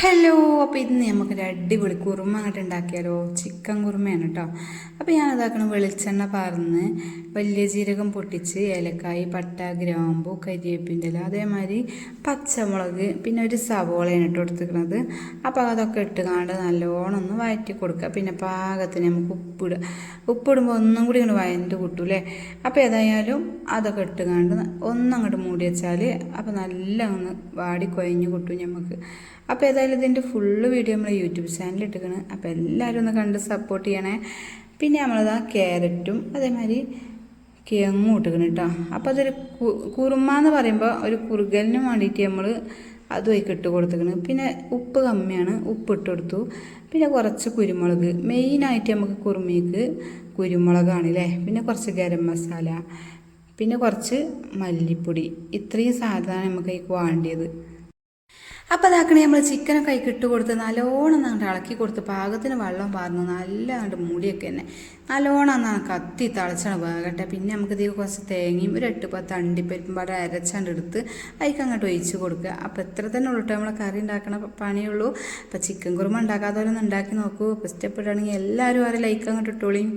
Hello. അപ്പോൾ ഇന്ന് നമുക്കൊരു അടിപൊളി കുറുമ അങ്ങോട്ട് ഉണ്ടാക്കിയാലോ. ചിക്കൻ കുറുമയാണ് കേട്ടോ. അപ്പോൾ ഞാനതാക്കണം വെളിച്ചെണ്ണ പാർന്ന് വലിയ ജീരകം പൊട്ടിച്ച് ഏലക്കായ് പട്ട ഗ്രാമ്പു കരിവേപ്പിൻ്റെ ഇല അതേമാതിരി പച്ചമുളക് പിന്നെ ഒരു സവോളയാണ് ഇട്ട് കൊടുത്തിരിക്കുന്നത്. അപ്പോൾ അതൊക്കെ ഇട്ട് കാണ്ട് നല്ലോണം ഒന്ന് വഴറ്റി കൊടുക്കുക. പിന്നെ പാകത്തിന് നമുക്ക് ഉപ്പിടുക. ഉപ്പിടുമ്പോൾ ഒന്നും കൂടി ഇങ്ങോട്ട് വഴണ്ട് കിട്ടും അല്ലേ. അപ്പോൾ ഏതായാലും അതൊക്കെ ഇട്ട് കാണ്ട് ഒന്നങ്ങോട്ട് മൂടി വെച്ചാൽ അപ്പോൾ നല്ല ഒന്ന് വാടി കുഴഞ്ഞ് കിട്ടും നമുക്ക്. അപ്പോൾ ഏതായാലും ഇതിൻ്റെ ഫുള്ള് വീഡിയോ നമ്മൾ യൂട്യൂബ് ചാനലിൽ ഇട്ടിരിക്കണം. അപ്പോൾ എല്ലാവരും ഒന്ന് കണ്ട് സപ്പോർട്ട് ചെയ്യണേ. പിന്നെ നമ്മളതാ ക്യാരറ്റും അതേമാതിരി കിഴങ്ങും ഇട്ടിരിക്കണം കേട്ടോ. അപ്പോൾ അതൊരു കുറുമ എന്ന് പറയുമ്പോൾ ഒരു കുറുകലിന് വേണ്ടിയിട്ട് നമ്മൾ അതുമായിട്ട് ഇട്ട് കൊടുത്തിരിക്കണം. പിന്നെ ഉപ്പ് കമ്മിയാണ്, ഉപ്പ് ഇട്ട് കൊടുത്തു. പിന്നെ കുറച്ച് കുരുമുളക്, മെയിനായിട്ട് നമുക്ക് കുറുമയ്ക്ക് കുരുമുളകാണല്ലേ. പിന്നെ കുറച്ച് ഗരം മസാല, പിന്നെ കുറച്ച് മല്ലിപ്പൊടി, ഇത്രയും സാധനമാണ് നമുക്ക് അതിലേക്ക് വേണ്ടിയത്. അപ്പോൾ അതാക്കണേ നമ്മൾ ചിക്കനൊക്കെ അതിൽ ഇട്ട് കൊടുത്ത് നല്ലോണം അങ്ങോട്ട് ഇളക്കി കൊടുത്ത് പാകത്തിന് വെള്ളം പാർന്നു നല്ല അങ്ങോട്ട് മൂടിയൊക്കെ തന്നെ നല്ലോണം എന്നാണ് കത്തി തളച്ചാണ് വേകട്ടെ. പിന്നെ നമുക്ക് ഇതിൽ കുറച്ച് തേങ്ങയും ഒരു 8-10 അണ്ടിപ്പരിപ്പും പാടെ അരച്ചാണ്ട് എടുത്ത് അതിലേക്ക് അങ്ങോട്ട് ഒഴിച്ച് കൊടുക്കുക. അപ്പോൾ ഇത്ര തന്നെ ഉള്ളൂ കേട്ടോ നമ്മളെ കറി ഉണ്ടാക്കണ പണിയുള്ളൂ. അപ്പോൾ ചിക്കൻ കുറുമ ഉണ്ടാക്കാത്തവരൊന്നും ഉണ്ടാക്കി നോക്കൂ. അപ്പോൾ ഇഷ്ടപ്പെടുകയാണെങ്കിൽ എല്ലാവരും ലൈക്ക് അങ്ങോട്ട് ഇട്ടോളിയും.